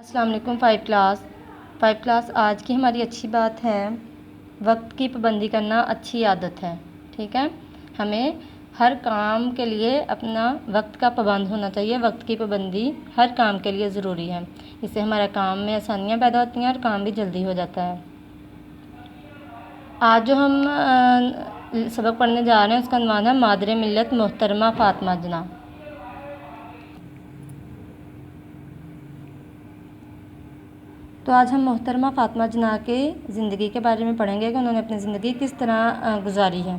السلام علیکم five class آج کی ہماری اچھی بات ہے وقت کی پابندی کرنا اچھی عادت ہے. ٹھیک ہے، ہمیں ہر کام کے لیے اپنا وقت کا پابند ہونا چاہیے. وقت کی پابندی ہر کام کے لیے ضروری ہے. اس سے ہمارا کام میں آسانیاں پیدا ہوتی ہیں اور کام بھی جلدی ہو جاتا ہے. آج جو ہم سبق پڑھنے جا رہے ہیں اس کا عنوان ہے مادر ملت محترمہ فاطمہ جناح. تو آج ہم محترمہ فاطمہ جناح کے زندگی کے بارے میں پڑھیں گے کہ انہوں نے اپنی زندگی کس طرح گزاری ہے.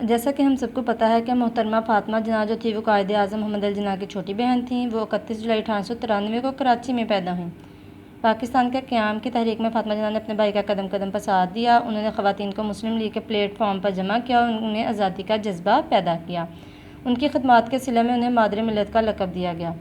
جیسا کہ ہم سب کو پتہ ہے کہ محترمہ فاطمہ جناح جو تھی وہ قائد اعظم محمد علی جناح کی چھوٹی بہن تھیں. وہ 31 جولائی 1893 کو کراچی میں پیدا ہوئیں. پاکستان کے قیام کی تحریک میں فاطمہ جناح نے اپنے بھائی کا قدم قدم پر ساتھ دیا. انہوں نے خواتین کو مسلم لیگ کے پلیٹ فارم پر جمع کیا اور انہیں آزادی کا جذبہ پیدا کیا. ان کی خدمات کے صلے میں انہیں مادر ملت کا لقب دیا گیا.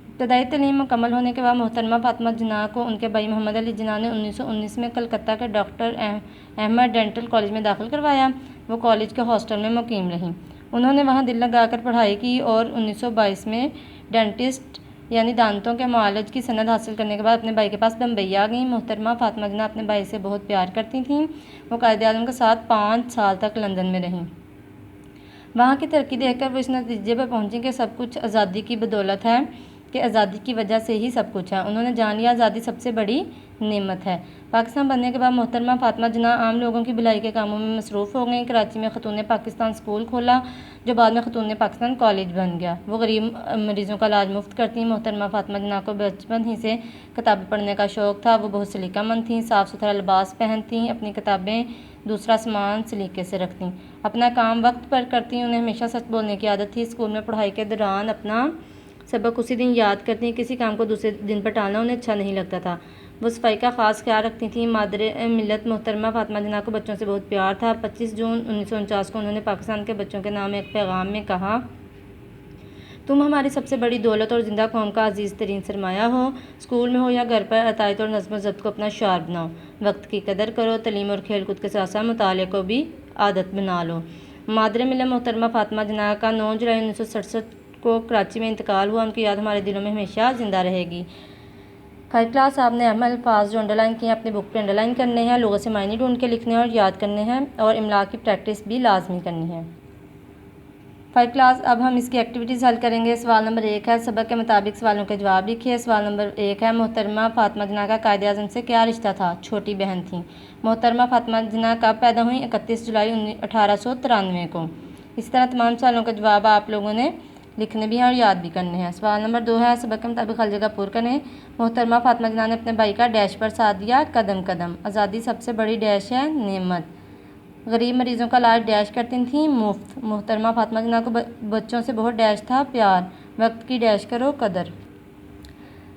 ابتدائی تعلیم مکمل ہونے کے بعد محترمہ فاطمہ جناح کو ان کے بھائی محمد علی جناح نے 1919 میں کلکتہ کے ڈاکٹر احمد ڈینٹل کالج میں داخل کروایا. وہ کالج کے ہاسٹل میں مقیم رہیں. انہوں نے وہاں دل لگا کر پڑھائی کی اور 1922 میں ڈینٹسٹ یعنی دانتوں کے معالج کی سند حاصل کرنے کے بعد اپنے بھائی کے پاس بمبئی آ گئیں. محترمہ فاطمہ جناح اپنے بھائی سے بہت پیار کرتی تھیں. وہ قائد اعظم کے ساتھ 5 سال تک لندن میں رہیں. وہاں کی ترقی دیکھ کر وہ اس نتیجے پر پہنچیں کہ سب کچھ آزادی کی بدولت ہے، کہ آزادی کی وجہ سے ہی سب کچھ ہے. انہوں نے جان لیا آزادی سب سے بڑی نعمت ہے. پاکستان بننے کے بعد محترمہ فاطمہ جناح عام لوگوں کی بھلائی کے کاموں میں مصروف ہو گئیں. کراچی میں خاتون پاکستان اسکول کھولا جو بعد میں خاتون پاکستان کالج بن گیا. وہ غریب مریضوں کا علاج مفت کرتیں. محترمہ فاطمہ جناح کو بچپن ہی سے کتابیں پڑھنے کا شوق تھا. وہ بہت سلیقہ مند تھیں، صاف ستھرا لباس پہنتیں، اپنی کتابیں دوسرا سامان سلیقے سے رکھتیں، اپنا کام وقت پر کرتیں. انہیں ہمیشہ سچ بولنے کی عادت تھی. اسکول میں پڑھائی کے دوران اپنا سبق اسی دن یاد کرتیں. کسی کام کو دوسرے دن پر ٹالنا انہیں اچھا نہیں لگتا تھا. وہ صفائی کا خاص خیال رکھتی تھیں. مادر ملت محترمہ فاطمہ جناح کو بچوں سے بہت پیار تھا. 25 جون 1949 کو انہوں نے پاکستان کے بچوں کے نام ایک پیغام میں کہا، تم ہماری سب سے بڑی دولت اور زندہ قوم کا عزیز ترین سرمایہ ہو. اسکول میں ہو یا گھر پر عطائیت اور نظم و ضبط کو اپنا شعار بناؤ. وقت کی قدر کرو. تعلیم اور کھیل کود کے ساتھ ساتھ مطالعے کو بھی عادت بنا لو. مادر ملت محترمہ فاطمہ جناح کا 9 جولائی 1967 کو کراچی میں انتقال ہوا. ان کی یاد ہمارے دلوں میں ہمیشہ زندہ رہے گی. 5 کلاس آپ نے اہم الفاظ جو انڈر لائن کیے ہیں اپنے بک پہ انڈر لائن کرنے ہیں. لغت سے معنی ڈھونڈ کے لکھنے ہیں اور یاد کرنے ہیں اور املا کی پریکٹس بھی لازمی کرنی ہے. 5 کلاس اب ہم اس کی ایکٹیویٹیز حل کریں گے. سوال نمبر 1 ہے سبق کے مطابق سوالوں کے جواب لکھیے. سوال نمبر 1 ہے محترمہ فاطمہ جناح کا قائد اعظم سے کیا رشتہ تھا؟ چھوٹی بہن تھیں. محترمہ فاطمہ جناح کب پیدا ہوئیں؟ 31 جولائی 1893 کو. اسی طرح تمام سوالوں کے جواب آپ لوگوں نے لکھنے بھی ہیں اور یاد بھی کرنے ہیں. سوال نمبر 2 ہے سبق کے مطابق خالی جگہ پر کریں. محترمہ فاطمہ جناح نے اپنے بھائی کا ڈیش پر ساتھ دیا. قدم قدم. آزادی سب سے بڑی ڈیش ہے نعمت. غریب مریضوں کا علاج ڈیش کرتی تھیں مفت. محترمہ فاطمہ جناح کو بچوں سے بہت ڈیش تھا پیار. وقت کی ڈیش کرو قدر.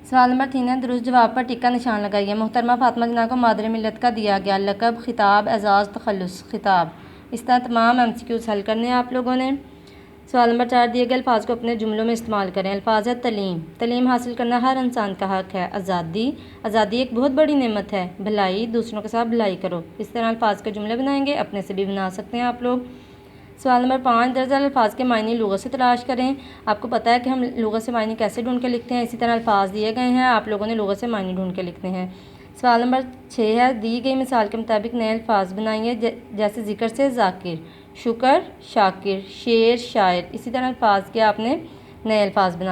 سوال نمبر 3 ہے درست جواب پر ٹک کا نشان لگائیے. محترمہ فاطمہ جناح کو مادر ملت کا دیا گیا لقب خطاب اعزاز تخلص خطاب. اس طرح تمام MCQs حل کرنے ہیں آپ لوگوں نے. سوال نمبر 4 دیے گئے الفاظ کو اپنے جملوں میں استعمال کریں. الفاظ ہے تعلیم. تعلیم حاصل کرنا ہر انسان کا حق ہے. آزادی. آزادی ایک بہت بڑی نعمت ہے. بھلائی. دوسروں کے ساتھ بھلائی کرو. اس طرح الفاظ کے جملے بنائیں گے. اپنے سے بھی بنا سکتے ہیں آپ لوگ. سوال نمبر 5 درج ذیل الفاظ کے معنی لغت سے تلاش کریں. آپ کو پتہ ہے کہ ہم لغت سے معنی کیسے ڈھونڈ کے لکھتے ہیں. اسی طرح الفاظ دیے گئے ہیں آپ لوگوں نے لغت سے معنی ڈھونڈ کے لکھنے ہیں. سوال نمبر 6 ہے دی گئی مثال کے مطابق نئے الفاظ بنائیے. جیسے ذکر سے ذاکر، شکر شاکر، شعر شاعر. اسی طرح الفاظ کے آپ نے نئے الفاظ بنا.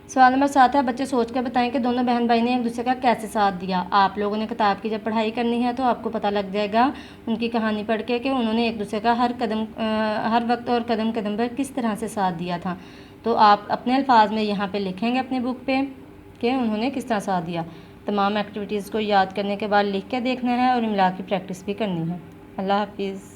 سوال نمبر 7 ہے بچے سوچ کر بتائیں کہ دونوں بہن بھائی نے ایک دوسرے کا کیسے ساتھ دیا. آپ لوگوں نے کتاب کی جب پڑھائی کرنی ہے تو آپ کو پتہ لگ جائے گا ان کی کہانی پڑھ کے کہ انہوں نے ایک دوسرے کا ہر وقت اور قدم قدم پر کس طرح سے ساتھ دیا تھا. تو آپ اپنے الفاظ میں یہاں پہ لکھیں گے اپنے بک پہ کہ انہوں نے کس طرح ساتھ دیا. تمام ایکٹیویٹیز کو یاد کرنے کے بعد لکھ کے دیکھنا ہے اور املا کی پریکٹس بھی کرنی ہے. اللہ حافظ.